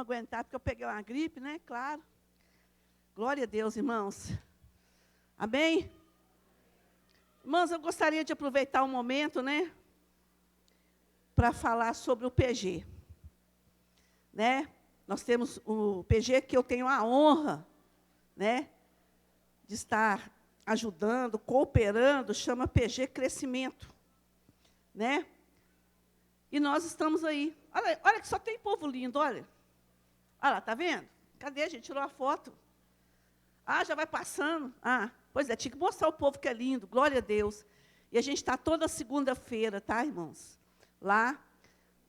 vamos aguentar, porque eu peguei uma gripe, né? Claro. Glória a Deus, irmãos. Amém? Irmãos, eu gostaria de aproveitar um momento, né? Para falar sobre o PG. Né? Nós temos o PG que eu tenho a honra, né? De estar ajudando, cooperando, chama PG Crescimento. Né? E nós estamos aí. Olha que só tem povo lindo, olha. Olha lá, tá vendo? Cadê? A gente tirou a foto. Ah, já vai passando. Ah, pois é, tinha que mostrar o povo que é lindo, glória a Deus. E a gente está toda segunda-feira, tá, irmãos? Lá,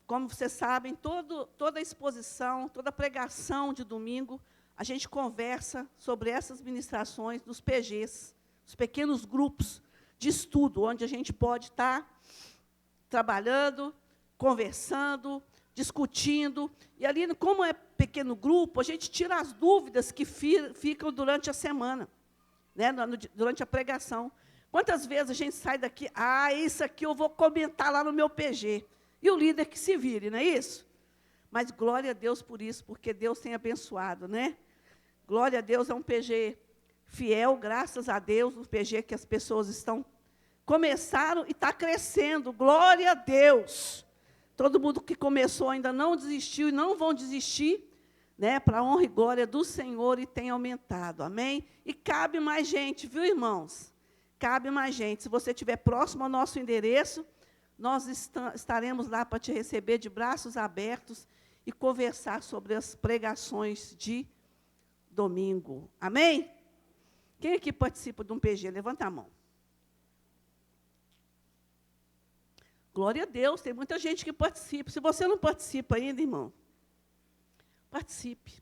como vocês sabem, toda a exposição, toda a pregação de domingo, a gente conversa sobre essas ministrações dos PGs, os pequenos grupos de estudo, onde a gente pode estar trabalhando, conversando, discutindo. E ali, como é pequeno grupo, a gente tira as dúvidas que ficam durante a semana, né, durante a pregação. Quantas vezes a gente sai daqui, isso aqui eu vou comentar lá no meu PG. E o líder que se vire, não é isso? Mas glória a Deus por isso, porque Deus tem abençoado, né? Glória a Deus, é um PG fiel, graças a Deus, um PG que as pessoas começaram e está crescendo, glória a Deus. Todo mundo que começou ainda não desistiu e não vão desistir, né, para a honra e glória do Senhor, e tem aumentado, amém? E cabe mais gente, viu, irmãos? Cabe mais gente. Se você estiver próximo ao nosso endereço, nós estaremos lá para te receber de braços abertos e conversar sobre as pregações de domingo, amém? Quem aqui participa de um PG? Levanta a mão. Glória a Deus, tem muita gente que participa. Se você não participa ainda, irmão, participe.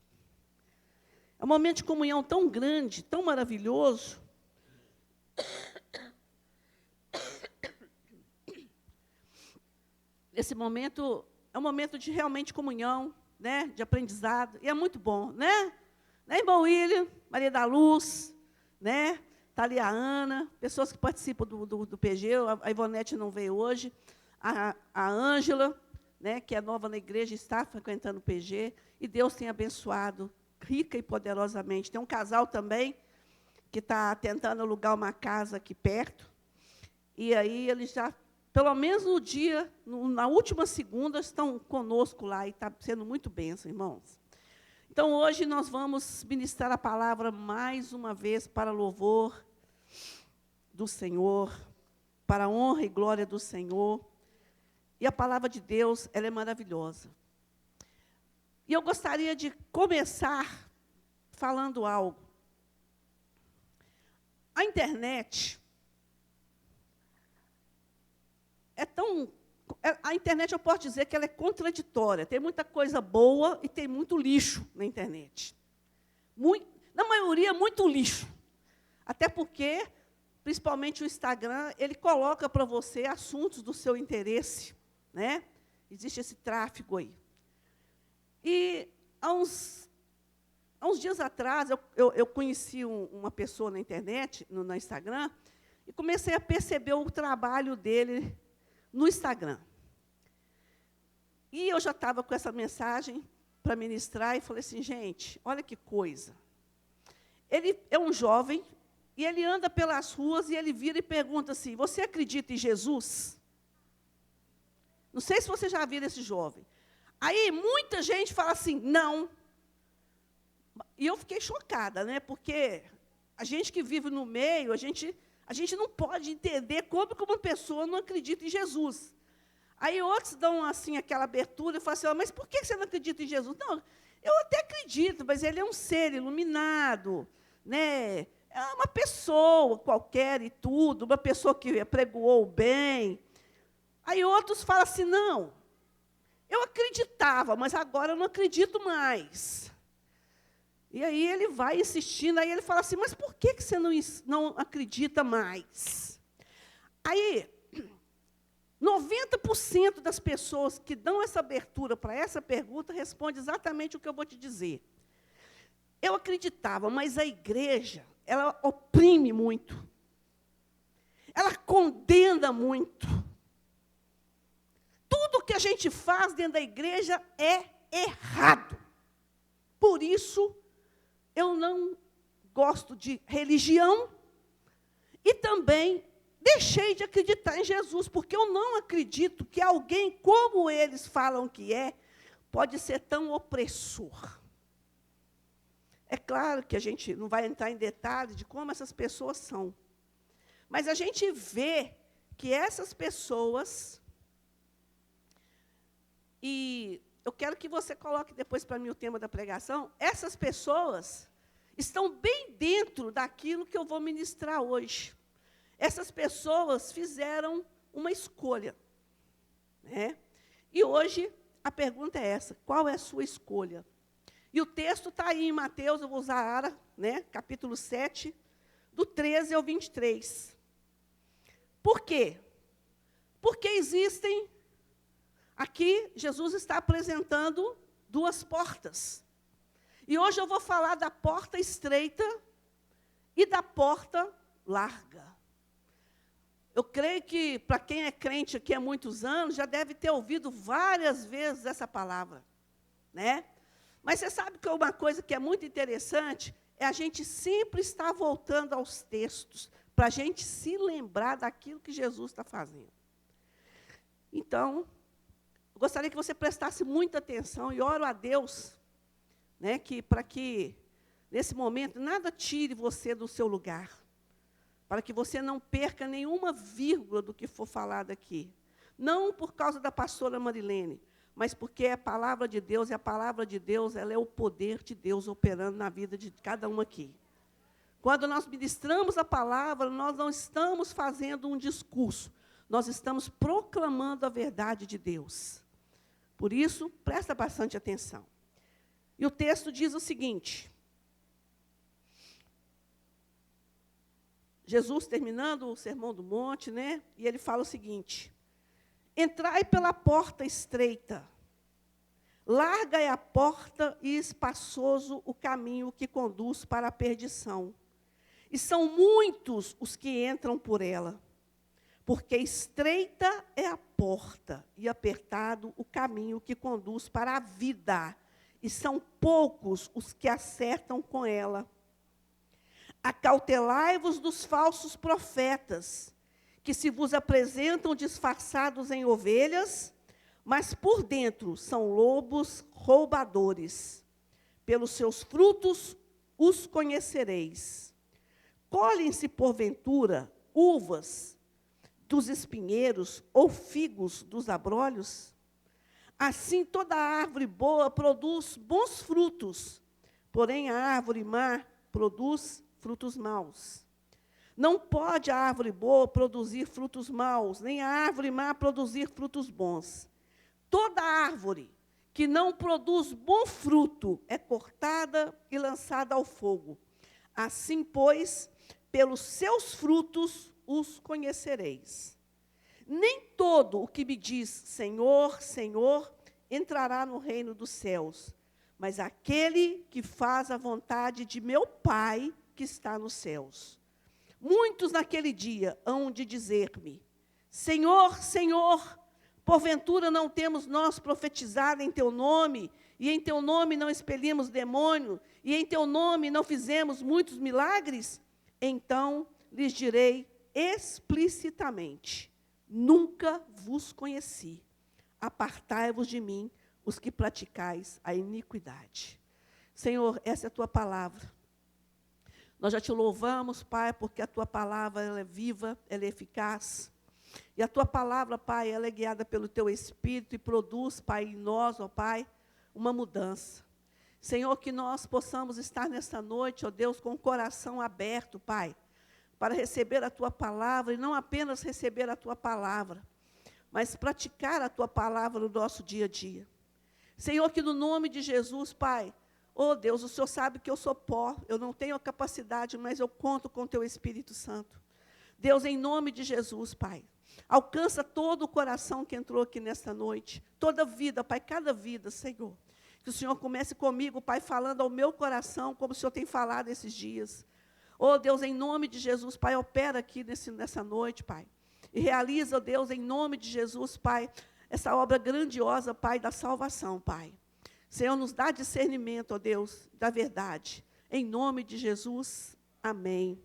É um momento de comunhão tão grande, tão maravilhoso. Esse momento é um momento de realmente comunhão, né, de aprendizado, e é muito bom, né? Né, irmão William, Maria da Luz, né? Está ali a Ana, pessoas que participam do PG, a Ivonete não veio hoje, a Ângela, né, que é nova na igreja, está frequentando o PG, e Deus tem abençoado rica e poderosamente. Tem um casal também que está tentando alugar uma casa aqui perto, e aí eles já, pelo menos no dia, na última segunda, estão conosco lá, e está sendo muito bênção, irmãos. Então, hoje nós vamos ministrar a palavra mais uma vez para louvor do Senhor, para a honra e glória do Senhor. E a palavra de Deus, ela é maravilhosa. E eu gostaria de começar falando algo. A internet a internet, eu posso dizer que ela é contraditória. Tem muita coisa boa e tem muito lixo na internet. Na maioria, muito lixo. Até porque, principalmente o Instagram, ele coloca para você assuntos do seu interesse, né? Existe esse tráfego aí. E, há uns dias atrás, eu conheci uma pessoa na internet, no Instagram, e comecei a perceber o trabalho dele no Instagram. E eu já estava com essa mensagem para ministrar, e falei assim, gente, olha que coisa. Ele é um jovem, e ele anda pelas ruas, e ele vira e pergunta assim, você acredita em Jesus? Não sei se você já viu esse jovem. Aí, muita gente fala assim, não. E eu fiquei chocada, né? Porque a gente que vive no meio, a gente não pode entender como que uma pessoa não acredita em Jesus. Aí outros dão assim aquela abertura e falam assim, mas por que você não acredita em Jesus? Não, eu até acredito, mas ele é um ser iluminado, né? É uma pessoa qualquer e tudo, uma pessoa que pregoou bem. Aí outros falam assim, não, eu acreditava, mas agora eu não acredito mais. E aí ele vai insistindo, aí ele fala assim, mas por que você não acredita mais? Aí, 90% das pessoas que dão essa abertura para essa pergunta respondem exatamente o que eu vou te dizer. Eu acreditava, mas a igreja, ela oprime muito. Ela condena muito. Tudo que a gente faz dentro da igreja é errado. isso, eu não gosto de religião e também deixei de acreditar em Jesus, porque eu não acredito que alguém como eles falam que pode ser tão opressor. É claro que a gente não vai entrar em detalhes de como essas pessoas são, mas a gente vê que essas pessoas, e eu quero que você coloque depois para mim o tema da pregação, essas pessoas estão bem dentro daquilo que eu vou ministrar hoje. Essas pessoas fizeram uma escolha, né? E hoje a pergunta é essa: qual é a sua escolha? E o texto está aí em Mateus, eu vou usar Ara, né? Capítulo 7, do 13 ao 23. Por quê? Porque existem, aqui Jesus está apresentando duas portas. E hoje eu vou falar da porta estreita e da porta larga. Eu creio que, para quem é crente aqui há muitos anos, já deve ter ouvido várias vezes essa palavra, né? Mas você sabe que uma coisa que é muito interessante é a gente sempre estar voltando aos textos, para a gente se lembrar daquilo que Jesus está fazendo. Então, eu gostaria que você prestasse muita atenção e oro a Deus, né, para que, nesse momento, nada tire você do seu lugar, para que você não perca nenhuma vírgula do que for falado aqui. Não por causa da pastora Marilene, mas porque é a palavra de Deus, e a palavra de Deus, ela é o poder de Deus operando na vida de cada um aqui. Quando nós ministramos a palavra, nós não estamos fazendo um discurso, nós estamos proclamando a verdade de Deus. Por isso, presta bastante atenção. E o texto diz o seguinte: Jesus terminando o Sermão do Monte, né? E ele fala o seguinte: entrai pela porta estreita, larga é a porta e espaçoso o caminho que conduz para a perdição. E são muitos os que entram por ela, porque estreita é a porta e apertado o caminho que conduz para a vida, e são poucos os que acertam com ela. Acautelai-vos dos falsos profetas, que se vos apresentam disfarçados em ovelhas, mas por dentro são lobos roubadores. Pelos seus frutos os conhecereis. Colhem-se, porventura, uvas dos espinheiros ou figos dos abrolhos? Assim, toda árvore boa produz bons frutos, porém a árvore má produz frutos maus. Não pode a árvore boa produzir frutos maus, nem a árvore má produzir frutos bons. Toda árvore que não produz bom fruto é cortada e lançada ao fogo. Assim, pois, pelos seus frutos os conhecereis. Nem todo o que me diz Senhor, Senhor, entrará no reino dos céus, mas aquele que faz a vontade de meu Pai que está nos céus. Muitos naquele dia hão de dizer-me: Senhor, Senhor, porventura não temos nós profetizado em teu nome, e em teu nome não expelimos demônio, e em teu nome não fizemos muitos milagres? Então lhes direi explicitamente: nunca vos conheci. Apartai-vos de mim, os que praticais a iniquidade. Senhor, essa é a tua palavra. Nós já te louvamos, Pai, porque a tua palavra ela é viva, ela é eficaz. E a tua palavra, Pai, ela é guiada pelo teu Espírito e produz, Pai, em nós, ó Pai, uma mudança. Senhor, que nós possamos estar nessa noite, ó Deus, com o coração aberto, Pai, para receber a tua palavra, e não apenas receber a tua palavra, mas praticar a tua palavra no nosso dia a dia. Senhor, que no nome de Jesus, Pai, oh Deus, o Senhor sabe que eu sou pó, eu não tenho a capacidade, mas eu conto com o teu Espírito Santo. Deus, em nome de Jesus, Pai, alcança todo o coração que entrou aqui nesta noite, toda vida, Pai, cada vida, Senhor. Que o Senhor comece comigo, Pai, falando ao meu coração, como o Senhor tem falado esses dias. Oh, Deus, em nome de Jesus, Pai, opera aqui nessa noite, Pai. E realiza, Deus, em nome de Jesus, Pai, essa obra grandiosa, Pai, da salvação, Pai. Senhor, nos dá discernimento, ó Deus, da verdade. Em nome de Jesus, amém.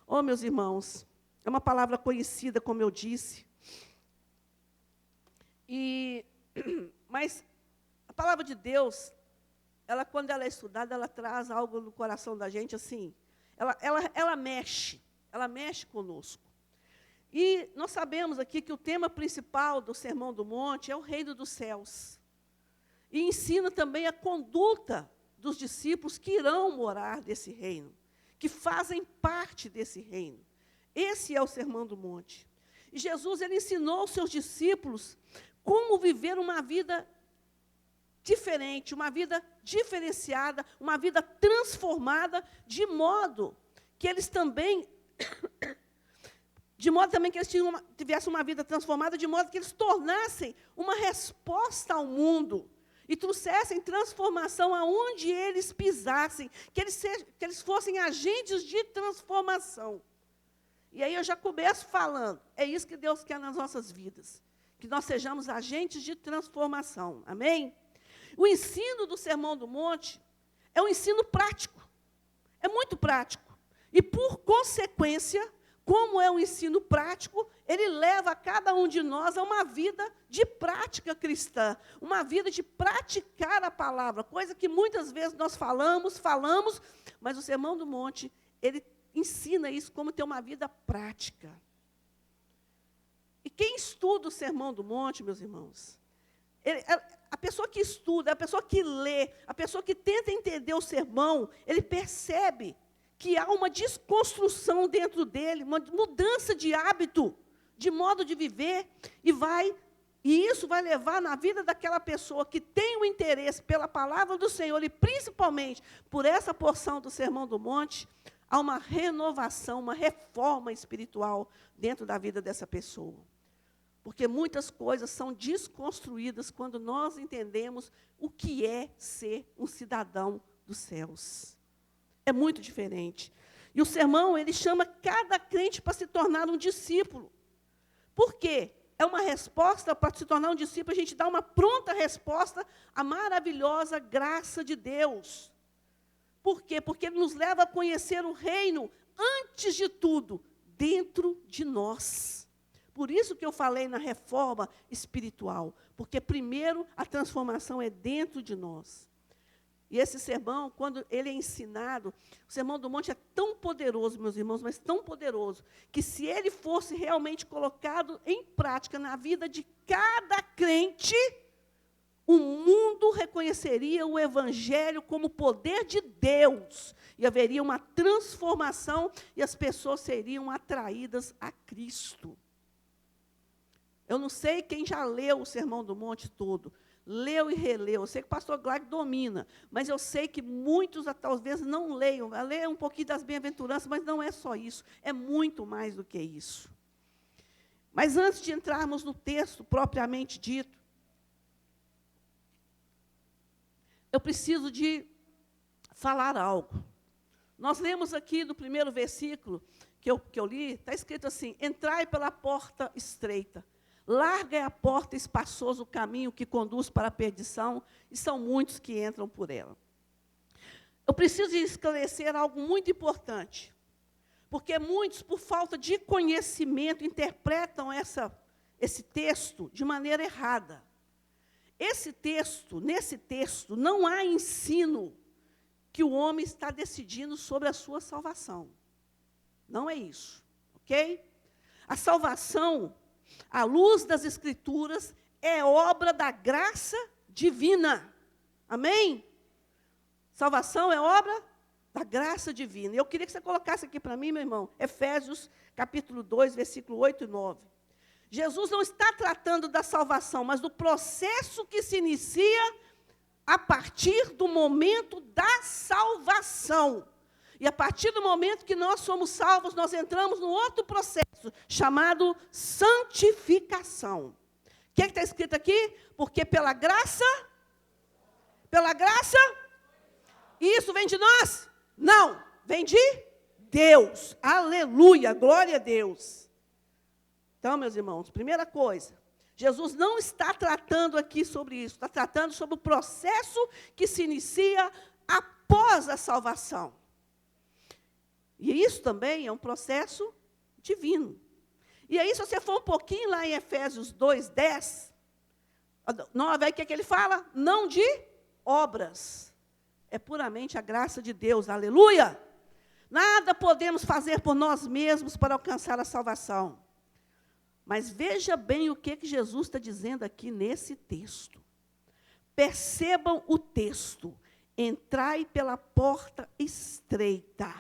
Oh, meus irmãos, é uma palavra conhecida, como eu disse. Mas a palavra de Deus, quando ela é estudada, ela traz algo no coração da gente, assim, ela mexe conosco. E nós sabemos aqui que o tema principal do Sermão do Monte é o reino dos céus. E ensina também a conduta dos discípulos que irão morar nesse reino, que fazem parte desse reino. Esse é o Sermão do Monte. E Jesus, ele ensinou aos seus discípulos como viver uma vida diferente, uma vida diferenciada, uma vida transformada, de modo que eles também tivessem uma vida transformada, de modo que eles tornassem uma resposta ao mundo e trouxessem transformação aonde eles pisassem, que eles fossem agentes de transformação. E aí eu já começo falando, é isso que Deus quer nas nossas vidas, que nós sejamos agentes de transformação, amém? O ensino do Sermão do Monte é um ensino prático, é muito prático. E, por consequência, como é um ensino prático, ele leva cada um de nós a uma vida de prática cristã, uma vida de praticar a palavra, coisa que muitas vezes nós falamos, mas o Sermão do Monte, ele ensina isso, como ter uma vida prática. E quem estuda o Sermão do Monte, meus irmãos, a pessoa que estuda, a pessoa que lê, a pessoa que tenta entender o sermão, ele percebe que há uma desconstrução dentro dele, uma mudança de hábito, de modo de viver, e isso vai levar na vida daquela pessoa que tem o interesse pela palavra do Senhor, e principalmente por essa porção do Sermão do Monte, a uma renovação, uma reforma espiritual dentro da vida dessa pessoa. Porque muitas coisas são desconstruídas quando nós entendemos o que é ser um cidadão dos céus. É muito diferente. E o sermão, ele chama cada crente para se tornar um discípulo. Por quê? É uma resposta para se tornar um discípulo, a gente dá uma pronta resposta à maravilhosa graça de Deus. Por quê? Porque ele nos leva a conhecer o reino, antes de tudo, dentro de nós. Por isso que eu falei na reforma espiritual, porque primeiro a transformação é dentro de nós. E esse sermão, quando ele é ensinado, o Sermão do Monte é tão poderoso, meus irmãos, mas tão poderoso, que se ele fosse realmente colocado em prática na vida de cada crente, o mundo reconheceria o Evangelho como poder de Deus, e haveria uma transformação, e as pessoas seriam atraídas a Cristo. Eu não sei quem já leu o Sermão do Monte todo, leu e releu. Eu sei que o pastor Glag domina, mas eu sei que muitos, talvez, não leiam. Lê um pouquinho das bem-aventuranças, mas não é só isso, é muito mais do que isso. Mas antes de entrarmos no texto propriamente dito, eu preciso de falar algo. Nós lemos aqui no primeiro versículo que eu li, está escrito assim: entrai pela porta estreita. Larga é a porta, espaçoso o caminho que conduz para a perdição, e são muitos que entram por ela. Eu preciso esclarecer algo muito importante, porque muitos, por falta de conhecimento, interpretam esse texto de maneira errada. Nesse texto, não há ensino que o homem está decidindo sobre a sua salvação. Não é isso, ok? A salvação, à luz das Escrituras, é obra da graça divina. Amém? Salvação é obra da graça divina. E eu queria que você colocasse aqui para mim, meu irmão, Efésios, capítulo 2, versículo 8 e 9. Jesus não está tratando da salvação, mas do processo que se inicia a partir do momento da salvação. E a partir do momento que nós somos salvos, nós entramos no outro processo, chamado santificação. O que está escrito aqui? Porque pela graça, isso vem de nós? Não, vem de Deus. Aleluia, glória a Deus. Então, meus irmãos, primeira coisa, Jesus não está tratando aqui sobre isso, está tratando sobre o processo que se inicia após a salvação. E isso também é um processo divino. E aí, se você for um pouquinho lá em Efésios 2:10, 9, aí o que é que ele fala? Não de obras. É puramente a graça de Deus, aleluia! Nada podemos fazer por nós mesmos para alcançar a salvação. Mas veja bem o que Jesus está dizendo aqui nesse texto. Percebam o texto. Entrai pela porta estreita.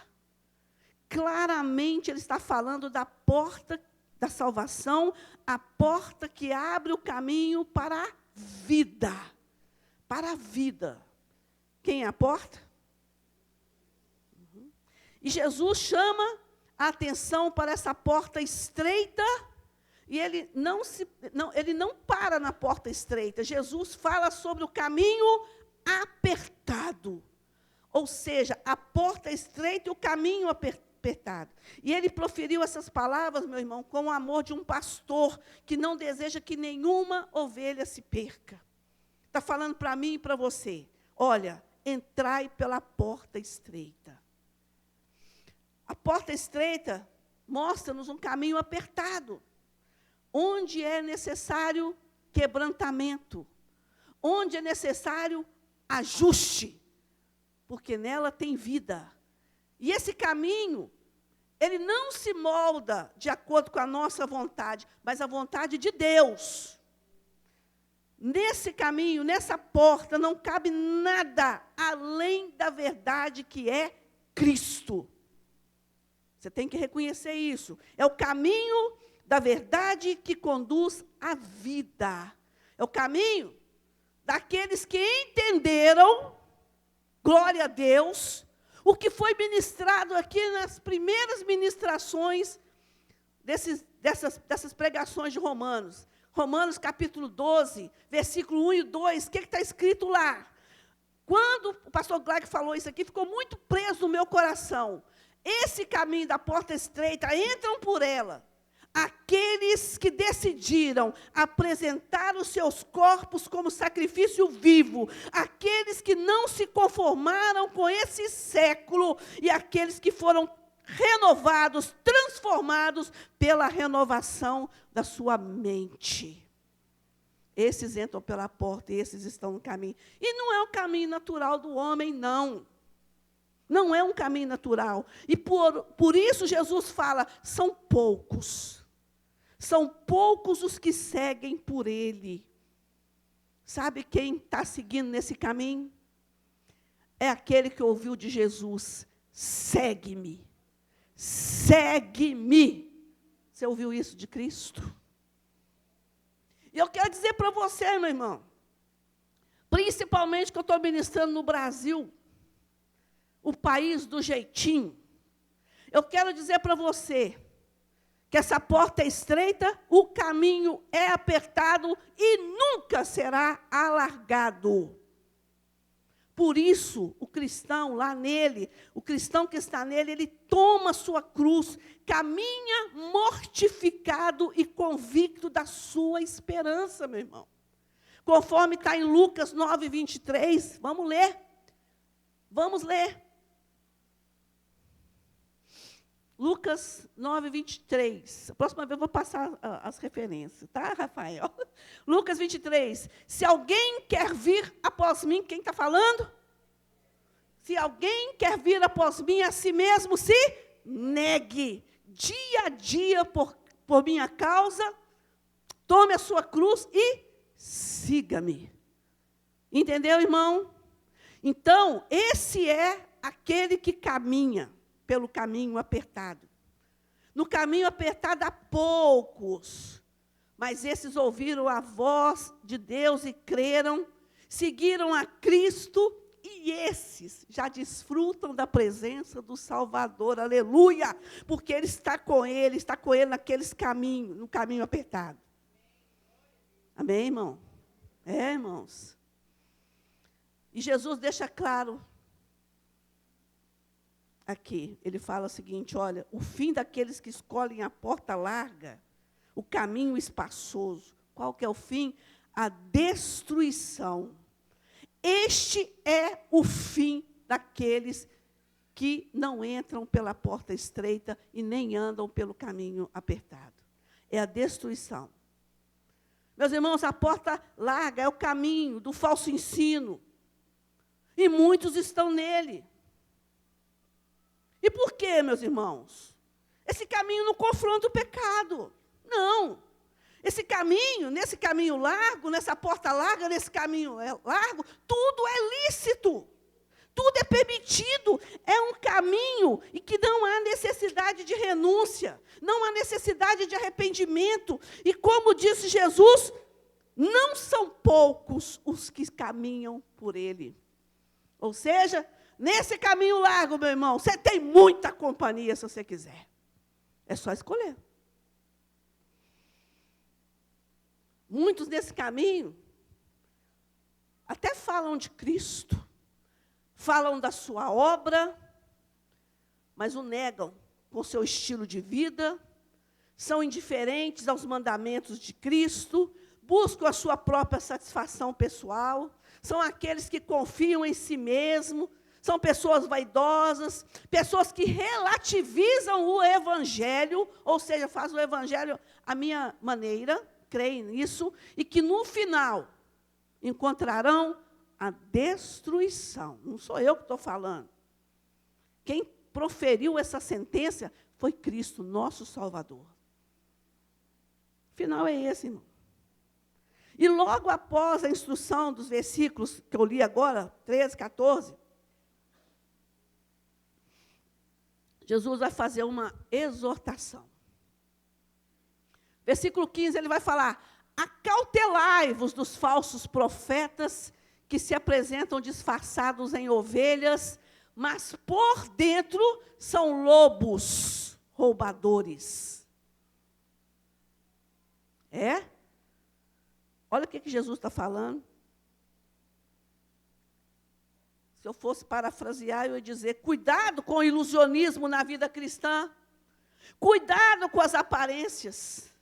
Claramente ele está falando da porta da salvação, a porta que abre o caminho para a vida. Para a vida. Quem é a porta? E Jesus chama a atenção para essa porta estreita, e ele não para na porta estreita. Jesus fala sobre o caminho apertado. Ou seja, a porta estreita e o caminho apertado. E ele proferiu essas palavras, meu irmão, com o amor de um pastor que não deseja que nenhuma ovelha se perca. Está falando para mim e para você. Olha, entrai pela porta estreita. A porta estreita mostra-nos um caminho apertado, onde é necessário quebrantamento, onde é necessário ajuste, porque nela tem vida. E esse caminho, ele não se molda de acordo com a nossa vontade, mas a vontade de Deus. Nesse caminho, nessa porta, não cabe nada além da verdade que é Cristo. Você tem que reconhecer isso. É o caminho da verdade que conduz à vida. É o caminho daqueles que entenderam, glória a Deus, o que foi ministrado aqui nas primeiras ministrações dessas pregações de Romanos. Romanos capítulo 12, versículo 1 e 2, o que está escrito lá? Quando o pastor Glag falou isso aqui, ficou muito preso no meu coração. Esse caminho da porta estreita, entram por ela aqueles que decidiram apresentar os seus corpos como sacrifício vivo, aqueles que não se conformaram com esse século e aqueles que foram renovados, transformados pela renovação da sua mente. Esses entram pela porta e esses estão no caminho. E não é o caminho natural do homem, não. Não é um caminho natural. E por isso Jesus fala, são poucos. São poucos os que seguem por Ele. Sabe quem está seguindo nesse caminho? É aquele que ouviu de Jesus, segue-me. Segue-me. Você ouviu isso de Cristo? E eu quero dizer para você, meu irmão, principalmente que eu estou ministrando no Brasil, o país do jeitinho, eu quero dizer para você que essa porta é estreita, o caminho é apertado e nunca será alargado. Por isso, o cristão lá nele, o cristão que está nele, ele toma a sua cruz, caminha mortificado e convicto da sua esperança, meu irmão. Conforme está em Lucas 9, 23, vamos ler. Vamos ler. Lucas 9, 23. A próxima vez eu vou passar as referências, tá, Rafael? Lucas 23. Se alguém quer vir após mim, quem está falando? Se alguém quer vir após mim, a si mesmo se negue. Dia a dia, por minha causa, tome a sua cruz e siga-me. Entendeu, irmão? Então, esse é aquele que caminha pelo caminho apertado. No caminho apertado há poucos, mas esses ouviram a voz de Deus e creram, seguiram a Cristo, e esses já desfrutam da presença do Salvador, aleluia, porque Ele está com ele naqueles caminhos, no caminho apertado. Amém, irmão? É, irmãos. E Jesus deixa claro, aqui, ele fala o seguinte, olha, o fim daqueles que escolhem a porta larga, o caminho espaçoso, Qual que é o fim? A destruição. Este é o fim daqueles que não entram pela porta estreita e nem andam pelo caminho apertado. É a destruição. Meus irmãos, a porta larga é o caminho do falso ensino. E muitos estão nele. E por quê, meus irmãos? Esse caminho não confronta o pecado. Não. Esse caminho, nesse caminho largo, nessa porta larga, nesse caminho largo, tudo é lícito. Tudo é permitido. É um caminho em que não há necessidade de renúncia. Não há necessidade de arrependimento. E como disse Jesus, não são poucos os que caminham por ele. Ou seja, nesse caminho largo, meu irmão, você tem muita companhia se você quiser. É só escolher. Muitos nesse caminho até falam de Cristo, falam da sua obra, mas o negam com seu estilo de vida, são indiferentes aos mandamentos de Cristo, buscam a sua própria satisfação pessoal, são aqueles que confiam em si mesmo, são pessoas vaidosas, pessoas que relativizam o Evangelho, ou seja, fazem o Evangelho à minha maneira, creem nisso, e que no final encontrarão a destruição. Não sou eu que estou falando. Quem proferiu essa sentença foi Cristo, nosso Salvador. O final é esse, irmão. E logo após a instrução dos versículos que eu li agora, 13, 14, Jesus vai fazer uma exortação. Versículo 15, ele vai falar: acautelai-vos dos falsos profetas que se apresentam disfarçados em ovelhas, mas por dentro são lobos roubadores. É? Olha o que Jesus está falando. Se eu fosse parafrasear, eu ia dizer: cuidado com o ilusionismo na vida cristã. Cuidado com as aparências.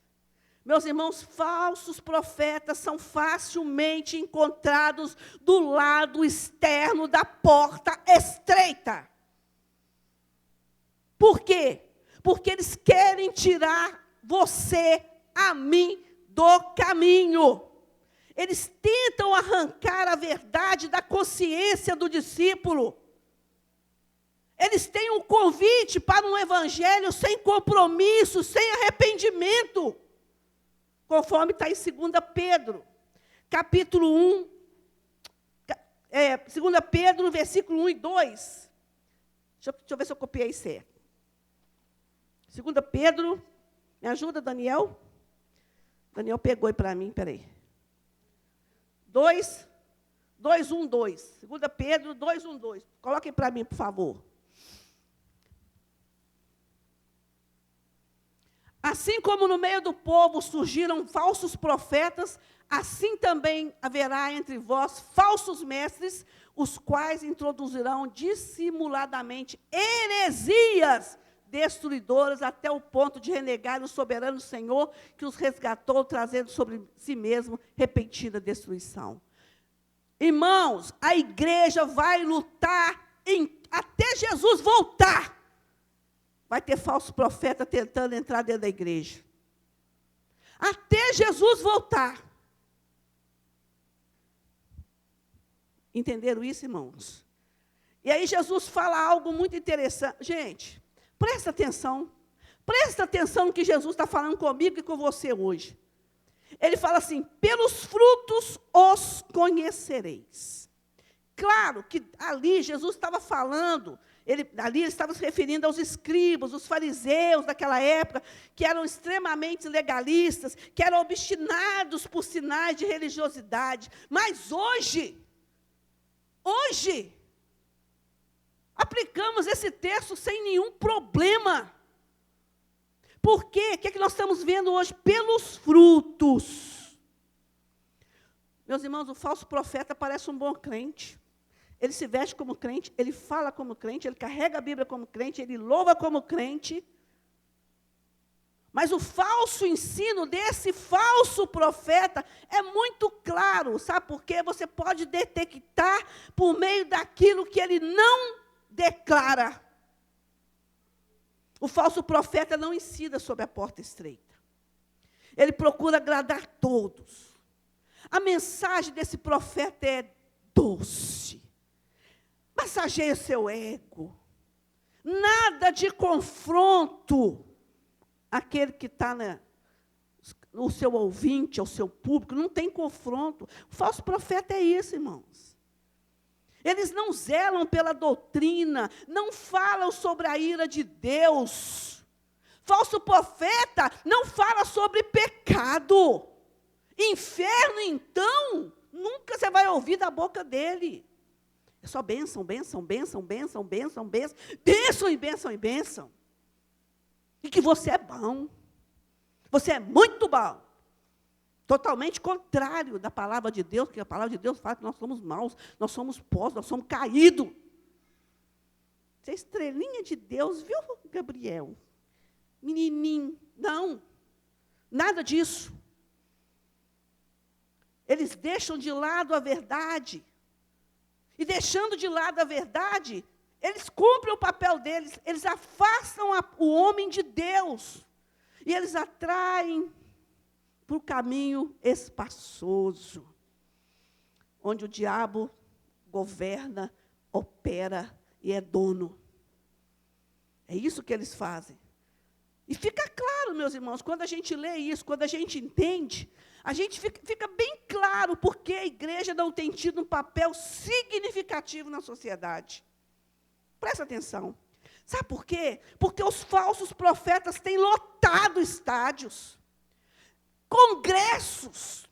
Meus irmãos, falsos profetas são facilmente encontrados do lado externo da porta estreita. Por quê? Porque eles querem tirar você, a mim, do caminho. Eles tentam arrancar a verdade da consciência do discípulo. Eles têm um convite para um evangelho sem compromisso, sem arrependimento. Conforme está em 2 Pedro, capítulo 1, 2 Pedro, versículo 1 e 2. Deixa eu ver se eu copiei certo. 2 Pedro, me ajuda, Daniel? Daniel pegou aí para mim, peraí. 2, 1, 2. 2 Pedro, 2, 1, 2. Coloquem para mim, por favor. Assim como no meio do povo surgiram falsos profetas, assim também haverá entre vós falsos mestres, os quais introduzirão dissimuladamente heresias destruidoras até o ponto de renegar o soberano Senhor que os resgatou, trazendo sobre si mesmo repentina destruição. Irmãos, a igreja vai lutar até Jesus voltar. Vai ter falso profeta tentando entrar dentro da igreja. Até Jesus voltar. Entenderam isso, irmãos? E aí Jesus fala algo muito interessante. Gente, presta atenção. Presta atenção no que Jesus está falando comigo e com você hoje. Ele fala assim: pelos frutos os conhecereis. Claro que ali Jesus estava falando, ali ele estava se referindo aos escribas, os fariseus daquela época, que eram extremamente legalistas, que eram obstinados por sinais de religiosidade. Mas hoje, aplicamos esse texto sem nenhum problema. Por quê? O que é que nós estamos vendo hoje? Pelos frutos. Meus irmãos, o falso profeta parece um bom crente. Ele se veste como crente, ele fala como crente, ele carrega a Bíblia como crente, ele louva como crente. Mas o falso ensino desse falso profeta é muito claro. Sabe por quê? Você pode detectar por meio daquilo que ele não declara. O falso profeta não ensina sobre a porta estreita. Ele procura agradar todos. A mensagem desse profeta é doce. Massageia o seu ego. Nada de confronto. Aquele que está o seu ouvinte, o seu público, não tem confronto. O falso profeta é isso, irmãos. Eles não zelam pela doutrina, não falam sobre a ira de Deus. Falso profeta não fala sobre pecado. Inferno, então, nunca você vai ouvir da boca dele. É só bênção, bênção, bênção, bênção, bênção, bênção, bênção e bênção e bênção. E que você é bom. Você é muito bom. Totalmente contrário da palavra de Deus, porque a palavra de Deus fala que nós somos maus, nós somos pós, nós somos caídos. Você é estrelinha de Deus, viu, Gabriel? Menininho. Não, nada disso. Eles deixam de lado a verdade. E deixando de lado a verdade, eles cumprem o papel deles, eles afastam o homem de Deus. E eles atraem para o caminho espaçoso, onde o diabo governa, opera e é dono. É isso que eles fazem. E fica claro, meus irmãos, quando a gente lê isso, quando a gente entende, a gente fica bem claro porque a igreja não tem tido um papel significativo na sociedade. Presta atenção. Sabe por quê? Porque os falsos profetas têm lotado estádios, congressos,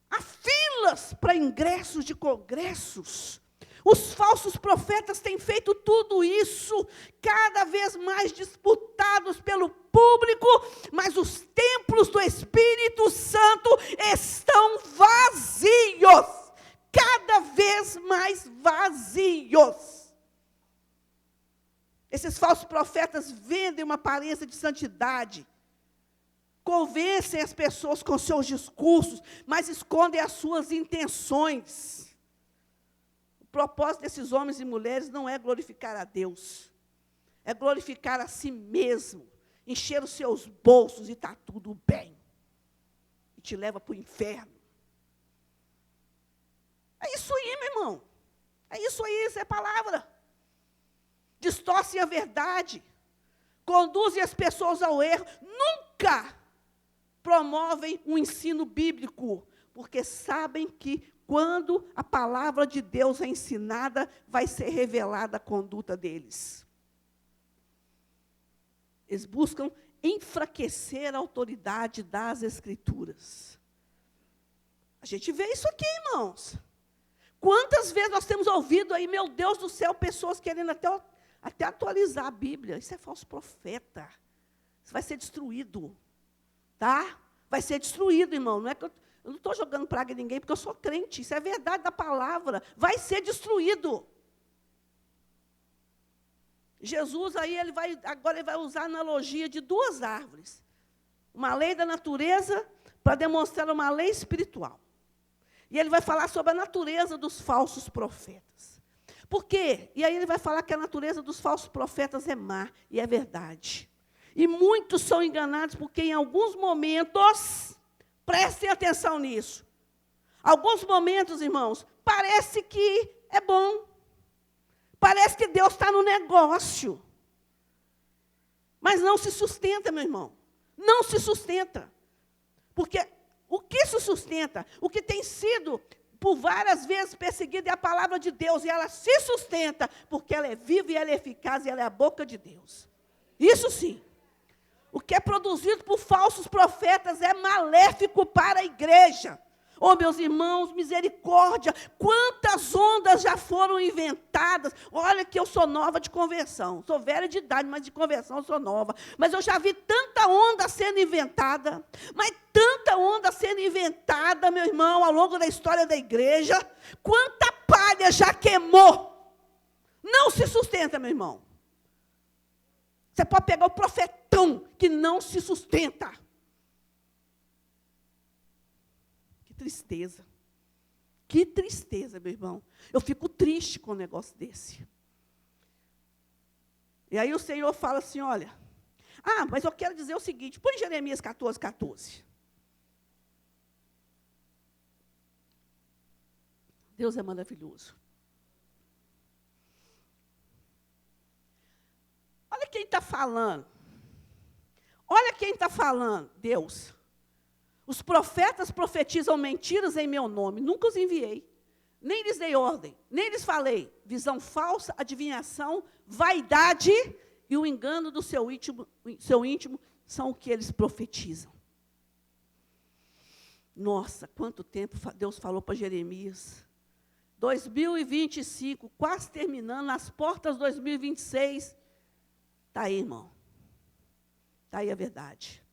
há filas para ingressos de congressos. Os falsos profetas têm feito tudo isso, cada vez mais disputados pelo público, mas os templos do Espírito Santo estão vazios, cada vez mais vazios. Esses falsos profetas vendem uma aparência de santidade, convencem as pessoas com seus discursos, mas escondem as suas intenções. O propósito desses homens e mulheres não é glorificar a Deus, é glorificar a si mesmo, encher os seus bolsos e está tudo bem. E te leva para o inferno. É isso aí, meu irmão. É isso aí, isso é palavra. Distorcem a verdade, conduzem as pessoas ao erro, nunca promovem um ensino bíblico, porque sabem que quando a palavra de Deus é ensinada, vai ser revelada a conduta deles. Eles buscam enfraquecer a autoridade das Escrituras. A gente vê isso aqui, irmãos. Quantas vezes nós temos ouvido aí, meu Deus do céu, pessoas querendo até atualizar a Bíblia. Isso é falso profeta. Isso vai ser destruído. Tá? Vai ser destruído, irmão. Não é que eu não estou jogando praga em ninguém, porque eu sou crente. Isso é verdade da palavra. Vai ser destruído. Jesus aí, agora ele vai usar a analogia de duas árvores. Uma lei da natureza para demonstrar uma lei espiritual. E ele vai falar sobre a natureza dos falsos profetas. Por quê? E aí ele vai falar que a natureza dos falsos profetas é má, e é verdade. E muitos são enganados porque em alguns momentos, prestem atenção nisso, alguns momentos, irmãos, parece que é bom, parece que Deus está no negócio, mas não se sustenta, meu irmão, não se sustenta, porque o que se sustenta, o que tem sido por várias vezes perseguida é a palavra de Deus, e ela se sustenta, porque ela é viva e ela é eficaz, e ela é a boca de Deus. Isso sim. O que é produzido por falsos profetas é maléfico para a igreja. Oh, meus irmãos, misericórdia, quantas ondas já foram inventadas. Olha que eu sou nova de conversão, sou velha de idade, mas de conversão eu sou nova. Mas eu já vi tanta onda sendo inventada, mas tanta onda sendo inventada, meu irmão, ao longo da história da igreja. Quanta palha já queimou. Não se sustenta, meu irmão. Você pode pegar o profetão bênção que não se sustenta. Que tristeza. Que tristeza, meu irmão. Eu fico triste com um negócio desse. E aí o Senhor fala assim, olha, mas eu quero dizer o seguinte, põe Jeremias 14, 14. Deus é maravilhoso. Olha quem está falando. Olha quem está falando, Deus. Os profetas profetizam mentiras em meu nome. Nunca os enviei. Nem lhes dei ordem. Nem lhes falei. Visão falsa, adivinhação, vaidade e o engano do seu íntimo são o que eles profetizam. Nossa, quanto tempo Deus falou para Jeremias. 2025, quase terminando, nas portas de 2026. Está aí, irmão. Está aí a verdade.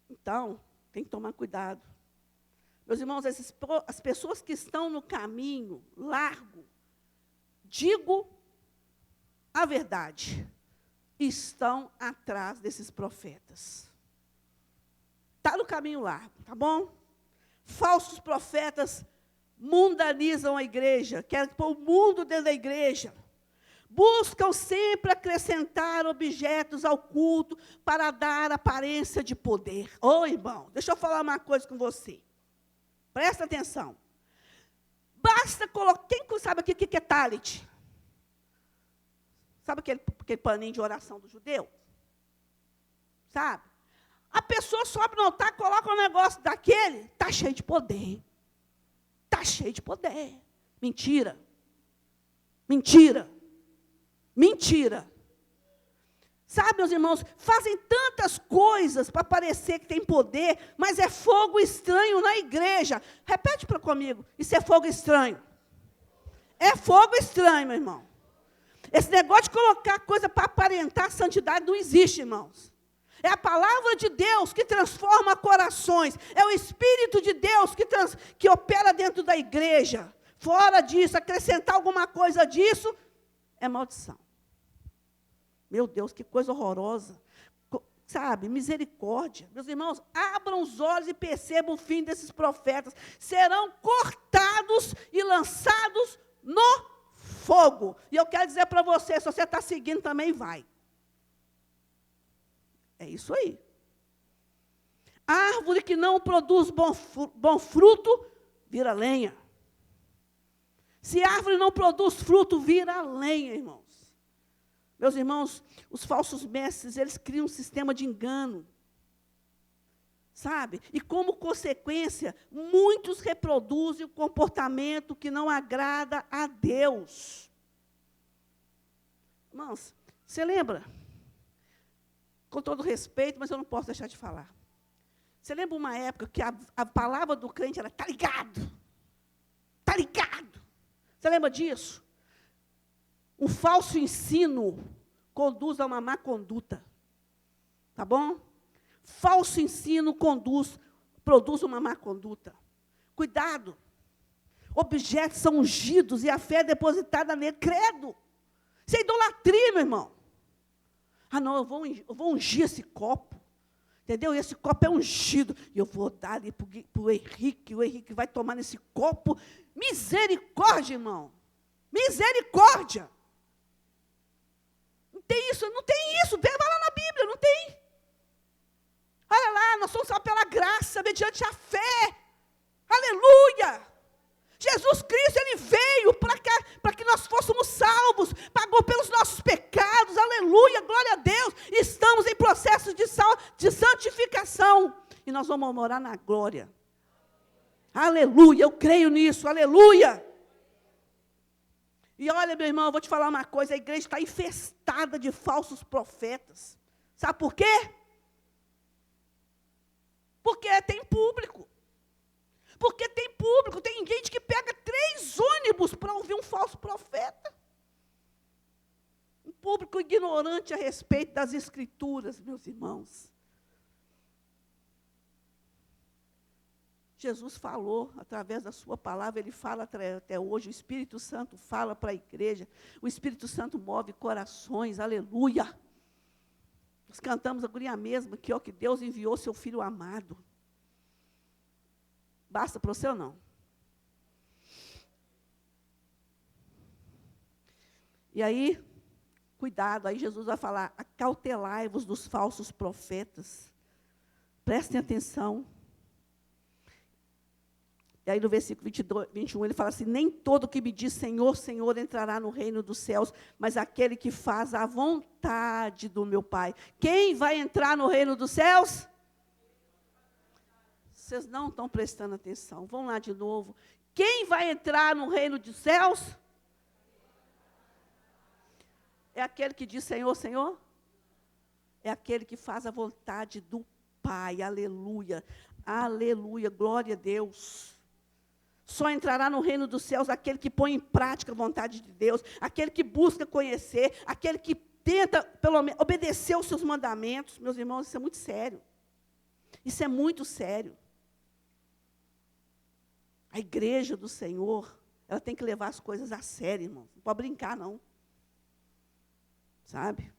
Então, tem que tomar cuidado. Meus irmãos, as pessoas que estão no caminho largo, digo a verdade, estão atrás desses profetas. Está no caminho largo, tá bom? Falsos profetas mundanizam a igreja, querem pôr o mundo dentro da igreja. Buscam sempre acrescentar objetos ao culto para dar aparência de poder. Ô, irmão, deixa eu falar uma coisa com você. Presta atenção. Basta colocar... Quem sabe aqui o que é talit? Sabe aquele paninho de oração do judeu? Sabe? A pessoa sobe no altar, coloca um negócio daquele, está cheio de poder. Está cheio de poder. Mentira. Mentira. Mentira. Sabe, meus irmãos, fazem tantas coisas para parecer que tem poder, mas é fogo estranho na igreja. Repete comigo, isso é fogo estranho. É fogo estranho, meu irmão. Esse negócio de colocar coisa para aparentar santidade não existe, irmãos. É a palavra de Deus que transforma corações. É o Espírito de Deus que opera dentro da igreja. Fora disso, acrescentar alguma coisa disso, é maldição. Meu Deus, que coisa horrorosa. Sabe, misericórdia. Meus irmãos, abram os olhos e percebam o fim desses profetas. Serão cortados e lançados no fogo. E eu quero dizer para você, se você está seguindo, também vai. É isso aí. Árvore que não produz bom fruto, vira lenha. Se a árvore não produz fruto, vira lenha, irmãos. Meus irmãos, os falsos mestres, eles criam um sistema de engano. Sabe? E como consequência, muitos reproduzem o comportamento que não agrada a Deus. Irmãos, você lembra? Com todo respeito, mas eu não posso deixar de falar. Você lembra uma época que a palavra do crente era, tá ligado? Tá ligado? Você lembra disso? Um falso ensino conduz a uma má conduta. Tá bom? Falso ensino produz uma má conduta. Cuidado. Objetos são ungidos e a fé é depositada nele. Credo. Isso é idolatria, meu irmão. Não, eu vou ungir esse copo. Entendeu? E esse copo é ungido. E eu vou dar ali para o Henrique. O Henrique vai tomar nesse copo. Misericórdia, irmão. Misericórdia. Não tem isso, não tem isso. Vai lá na Bíblia, não tem. Olha lá, nós somos só pela graça, mediante a fé. Aleluia. Jesus Cristo, Ele veio para que nós fôssemos salvos, pagou pelos nossos pecados, aleluia, glória a Deus, estamos em processo de santificação, e nós vamos morar na glória, aleluia, eu creio nisso, aleluia. E olha, meu irmão, eu vou te falar uma coisa, a igreja está infestada de falsos profetas, sabe por quê? Porque tem público. Porque tem público, tem gente que pega 3 ônibus para ouvir um falso profeta. Um público ignorante a respeito das Escrituras, meus irmãos. Jesus falou através da sua palavra, Ele fala até hoje, o Espírito Santo fala para a igreja, o Espírito Santo move corações, aleluia. Nós cantamos a guria mesmo, que Deus enviou seu Filho amado. Basta para você ou não? E aí, cuidado, aí Jesus vai falar, acautelai-vos dos falsos profetas. Prestem atenção. E aí no versículo 21, ele fala assim, nem todo que me diz Senhor, Senhor, entrará no reino dos céus, mas aquele que faz a vontade do meu Pai. Quem vai entrar no reino dos céus? Vocês não estão prestando atenção. Vamos lá de novo. Quem vai entrar no reino dos céus? É aquele que diz Senhor, Senhor? É aquele que faz a vontade do Pai. Aleluia. Aleluia. Glória a Deus. Só entrará no reino dos céus aquele que põe em prática a vontade de Deus, aquele que busca conhecer, aquele que tenta, pelo menos, obedecer os seus mandamentos. Meus irmãos, isso é muito sério. Isso é muito sério. A igreja do Senhor, ela tem que levar as coisas a sério, irmão. Não pode brincar, não. Sabe?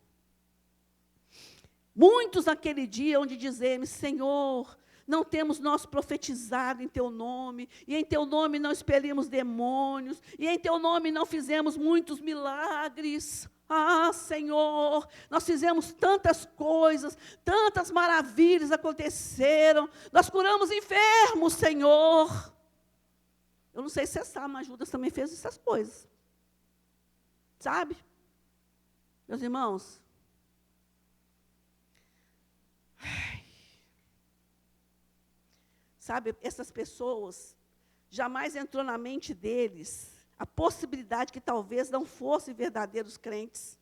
Muitos naquele dia onde dizemos, Senhor, não temos nós profetizado em Teu nome, e em Teu nome não expelimos demônios, e em Teu nome não fizemos muitos milagres. Ah, Senhor, nós fizemos tantas coisas, tantas maravilhas aconteceram, nós curamos enfermos, Senhor. Eu não sei se você sabe, mas Judas também fez essas coisas. Sabe? Meus irmãos, sabe, essas pessoas, jamais entrou na mente deles a possibilidade que talvez não fossem verdadeiros crentes,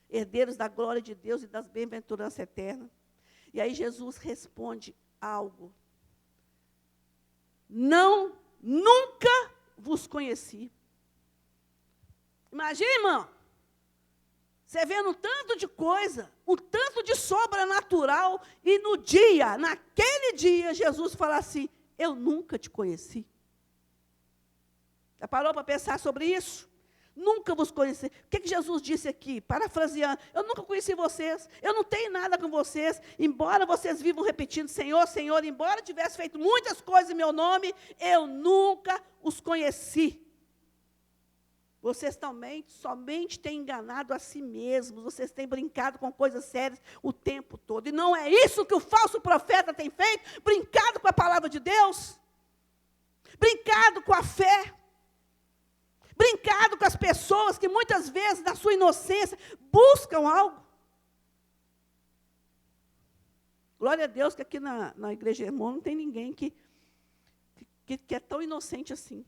herdeiros da glória de Deus e das bem-aventuranças eternas. E aí Jesus responde algo. Não, nunca vos conheci. Imagina, irmão, você vendo um tanto de coisa, um tanto de sobrenatural, e naquele dia, Jesus fala assim, eu nunca te conheci. Já parou para pensar sobre isso? Nunca vos conheci. O que Jesus disse aqui? Parafraseando, eu nunca conheci vocês, eu não tenho nada com vocês, embora vocês vivam repetindo, Senhor, Senhor, embora tivesse feito muitas coisas em meu nome, eu nunca os conheci. Vocês também somente têm enganado a si mesmos, vocês têm brincado com coisas sérias o tempo todo. E não é isso que o falso profeta tem feito? Brincado com a palavra de Deus? Brincado com a fé? Brincado com as pessoas que muitas vezes, na sua inocência, buscam algo? Glória a Deus que aqui na Igreja Irmão não tem ninguém que é tão inocente assim.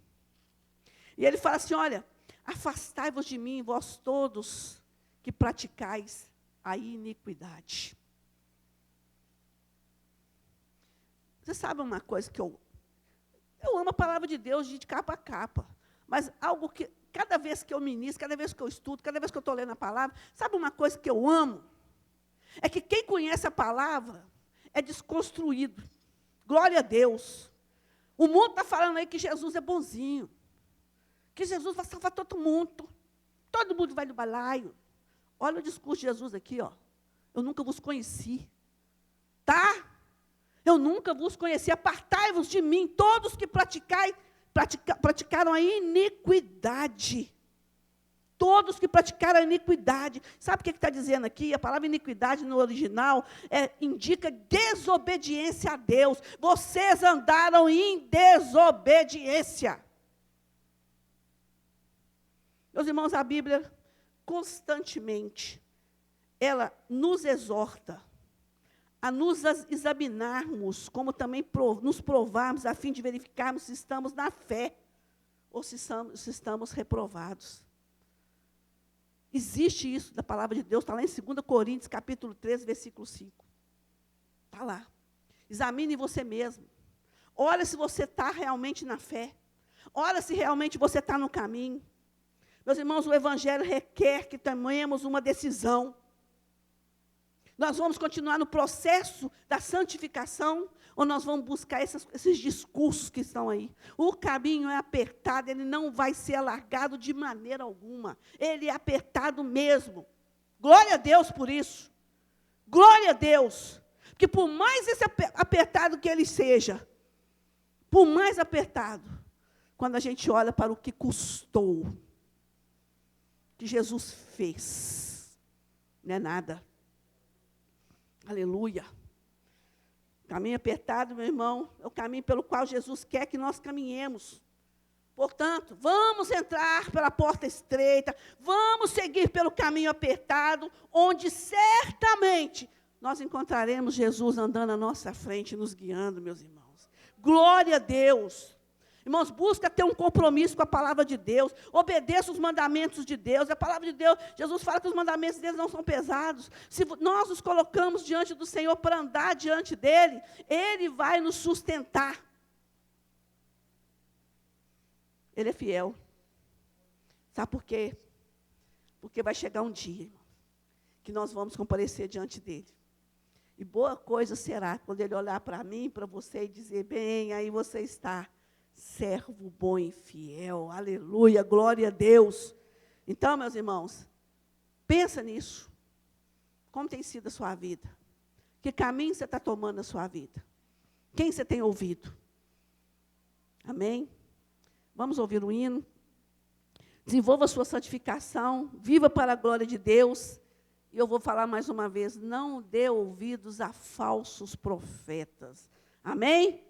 E ele fala assim, olha, afastai-vos de mim, vós todos que praticais a iniquidade. Você sabe uma coisa que eu amo a palavra de Deus de capa a capa, mas algo que, cada vez que eu ministro, cada vez que eu estudo, cada vez que eu estou lendo a palavra, sabe uma coisa que eu amo? É que quem conhece a palavra é desconstruído. Glória a Deus. O mundo está falando aí que Jesus é bonzinho, que Jesus vai salvar todo mundo vai no balaio. Olha o discurso de Jesus aqui, ó. Eu nunca vos conheci, tá? Eu nunca vos conheci, apartai-vos de mim, todos que praticaram a iniquidade. Todos que praticaram a iniquidade. Sabe o que está dizendo aqui? A palavra iniquidade no original indica desobediência a Deus. Vocês andaram em desobediência. Meus irmãos, a Bíblia, constantemente, ela nos exorta a nos examinarmos, como também nos provarmos, a fim de verificarmos se estamos na fé ou se estamos reprovados. Existe isso da palavra de Deus, está lá em 2 Coríntios, capítulo 13, versículo 5. Está lá. Examine você mesmo. Olha se você está realmente na fé. Olha se realmente você está no caminho. Meus irmãos, o Evangelho requer que tomemos uma decisão. Nós vamos continuar no processo da santificação, Ou nós vamos buscar esses discursos que estão aí? O caminho é apertado, ele não vai ser alargado de maneira alguma. Ele é apertado mesmo. Glória a Deus por isso. Glória a Deus. Porque por mais esse apertado que ele seja, por mais apertado, quando a gente olha para o que custou, que Jesus fez, não é nada. Aleluia. Caminho apertado, meu irmão, é o caminho pelo qual Jesus quer que nós caminhemos. Portanto, vamos entrar pela porta estreita, vamos seguir pelo caminho apertado, onde certamente nós encontraremos Jesus andando à nossa frente, nos guiando, meus irmãos. Glória a Deus. Irmãos, busca ter um compromisso com a palavra de Deus, obedeça os mandamentos de Deus. A palavra de Deus, Jesus fala que os mandamentos deles não são pesados. Se nós nos colocamos diante do Senhor para andar diante dEle, Ele vai nos sustentar. Ele é fiel. Sabe por quê? Porque vai chegar um dia, irmão, que nós vamos comparecer diante dEle. E boa coisa será quando Ele olhar para mim, para você e dizer, bem, aí você está, servo bom e fiel, aleluia, glória a Deus. Então, meus irmãos, pensa nisso. Como tem sido a sua vida? Que caminho você está tomando na sua vida? Quem você tem ouvido? Amém? Vamos ouvir o hino. Desenvolva a sua santificação, viva para a glória de Deus. E eu vou falar mais uma vez, não dê ouvidos a falsos profetas. Amém?